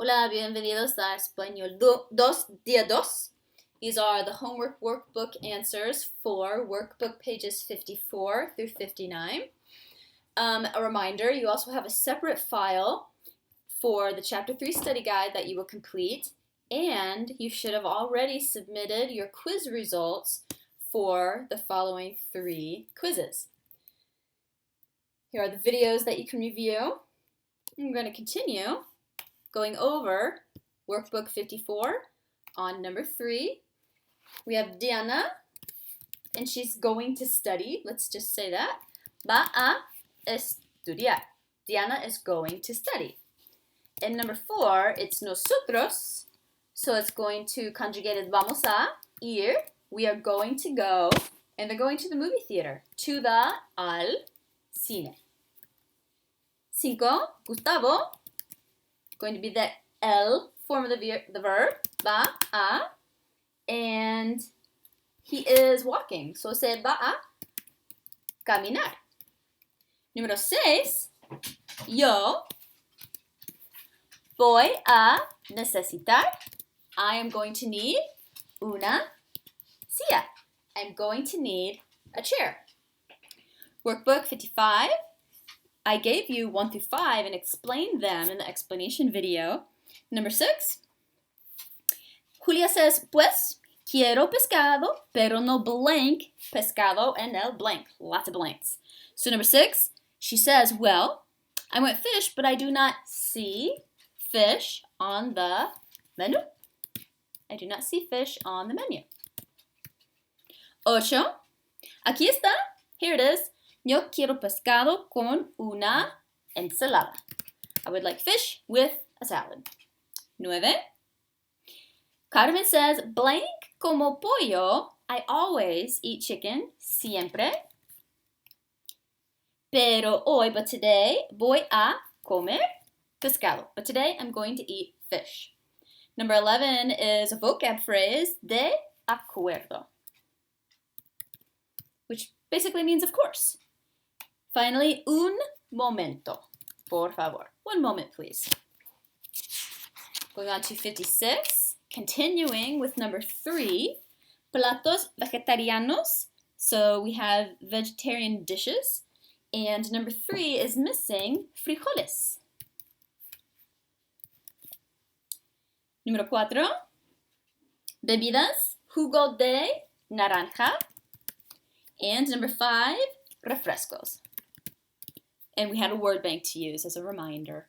Hola, bienvenidos a Español 2, día 2. These are the homework workbook answers for workbook pages 54 through 59. A reminder, you also have a separate file for the Chapter 3 study guide that you will complete, and you should have already submitted your quiz results for the following 3 quizzes. Here are the videos that you can review. I'm going to continue going over Workbook 54 on number 3. We have Diana, and she's going to study. Let's just say that. Va a estudiar. Diana is going to study. In number 4, it's nosotros, so it's going to conjugated vamos a ir. We are going to go, and they're going to the movie theater, to the al cine. 5, Gustavo, going to be the el form of the verb, va a, and he is walking, so se va a caminar. Número 6, yo voy a necesitar. I am going to need una silla. I'm going to need a chair. Workbook 55. I gave you 1 through 5 and explained them in the explanation video. Number 6. Julia says, pues, quiero pescado, pero no blank. Pescado and el blank. Lots of blanks. So number 6, she says, well, I want fish, but I do not see fish on the menu. I do not see fish on the menu. 8. Aquí está. Here it is. Yo quiero pescado con una ensalada. I would like fish with a salad. 9. Carmen says, blank como pollo. I always eat chicken, siempre. Pero hoy, but today, voy a comer pescado. But today, I'm going to eat fish. Number 11 is a vocab phrase, de acuerdo, which basically means of course. Finally, un momento, por favor. 1 moment, please. Going on to 56, continuing with number 3, platos vegetarianos. So we have vegetarian dishes. And number 3 is missing frijoles. Número 4, bebidas, jugo de naranja. And number 5, refrescos. And we had a word bank to use as a reminder.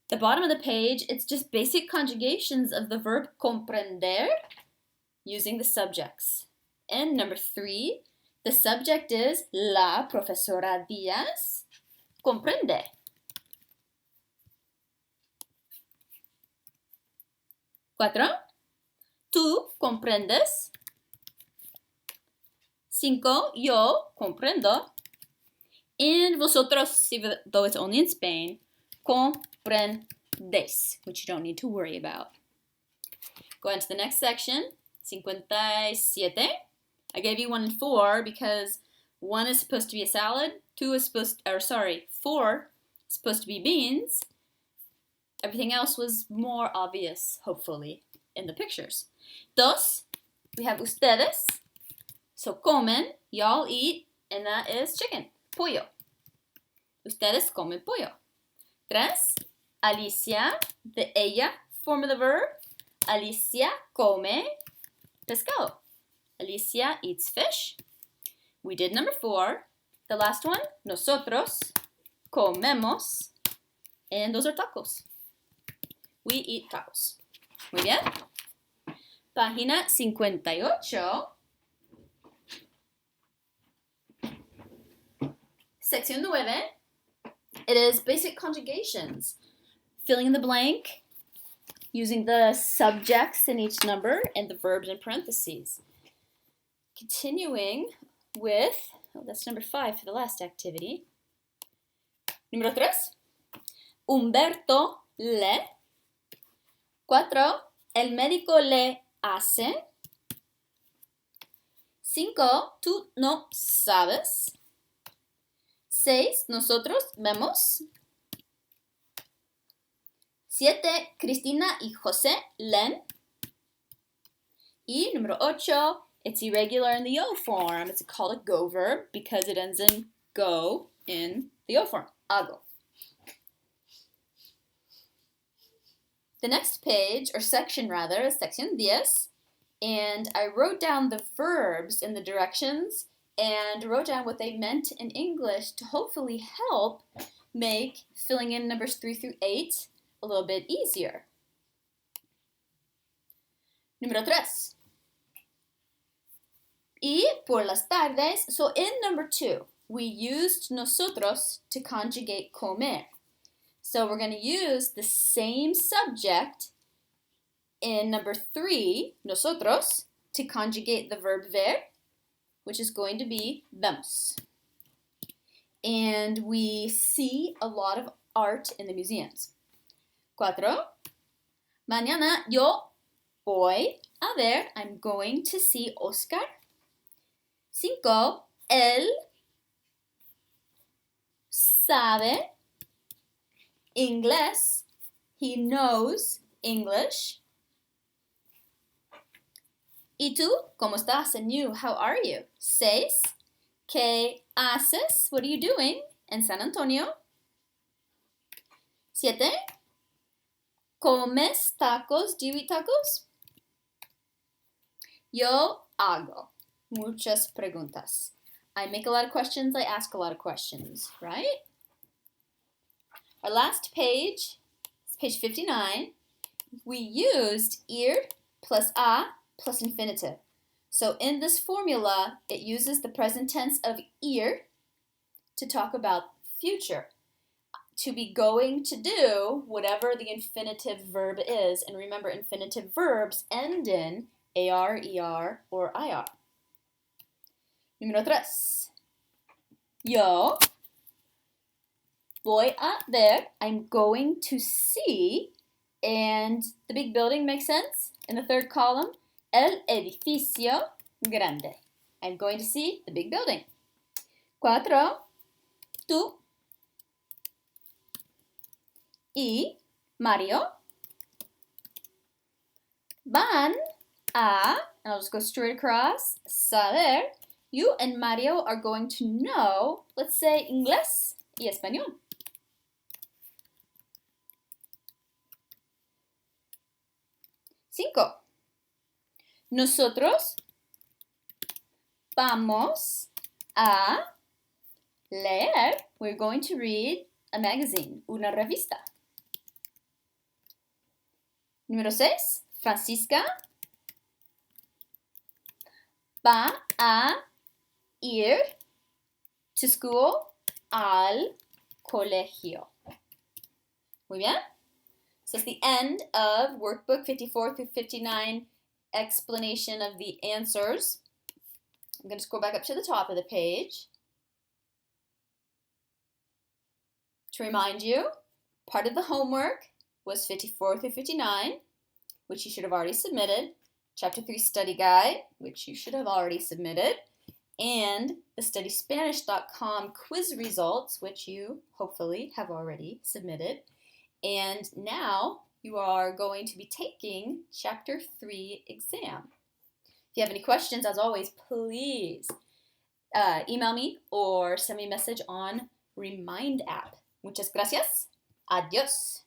The bottom of the page, it's just basic conjugations of the verb comprender using the subjects. And number 3, the subject is la profesora Díaz comprende. 4, tú comprendes. 5, yo comprendo. And vosotros, even though it's only in Spain, comprendéis, which you don't need to worry about. Go on to the next section, 57. I gave you 1 and 4 because 1 is supposed to be a salad, 4 is supposed to be beans. Everything else was more obvious, hopefully, in the pictures. 2, we have ustedes. So comen, y'all eat, and that is chicken, pollo. Ustedes comen pollo. 3, Alicia, the ella form of the verb. Alicia come pescado. Alicia eats fish. We did number 4. The last one, nosotros comemos. And those are tacos. We eat tacos. Muy bien. Página 58. Sección 9. It is basic conjugations. Filling in the blank using the subjects in each number and the verbs in parentheses. Continuing with, that's number 5 for the last activity. Número 3. Humberto le. 4. El médico le hace. 5. Tú no sabes. 6. Nosotros vemos. 7, Cristina y José leen. Y número 8, it's irregular in the yo form. It's called a go verb because it ends in go in the yo form. Hago. The next page, or section rather, is section 10. And I wrote down the verbs in the directions and wrote down what they meant in English to hopefully help make filling in numbers 3 through 8 a little bit easier. Número 3. Y por las tardes, so in number 2, we used nosotros to conjugate comer. So we're going to use the same subject in number 3, nosotros, to conjugate the verb ver, which is going to be vemos. And we see a lot of art in the museums. 4. Mañana yo voy a ver, I'm going to see Oscar. 5. Él sabe inglés. He knows English. ¿Y tú? ¿Cómo estás? And you, how are you? 6. ¿Qué haces? What are you doing in San Antonio? 7. ¿Comes tacos? Do you eat tacos? Yo hago muchas preguntas. I make a lot of questions, I ask a lot of questions, right? Our last page is page 59. We used ir plus a plus infinitive. So in this formula, it uses the present tense of ir to talk about future. To be going to do whatever the infinitive verb is. And remember, infinitive verbs end in AR, ER, or IR. Número 3. Yo voy a ver, I'm going to see, and the big building makes sense in the third column. El edificio grande. I'm going to see the big building. 4. Tú y Mario van a, and I'll just go straight across, saber. You and Mario are going to know, let's say, inglés y español. 5. Nosotros vamos a leer. We're going to read a magazine, una revista. Número 6. Francisca va a ir to school, al colegio. Muy bien? So it's the end of workbook 54 through 59 explanation of the answers. I'm going to scroll back up to the top of the page. To remind you, part of the homework was 54 through 59, which you should have already submitted, Chapter 3 Study Guide, which you should have already submitted, and the StudySpanish.com quiz results, which you hopefully have already submitted. And now you are going to be taking Chapter 3 exam. If you have any questions, as always, please email me or send me a message on Remind app. Muchas gracias. Adiós.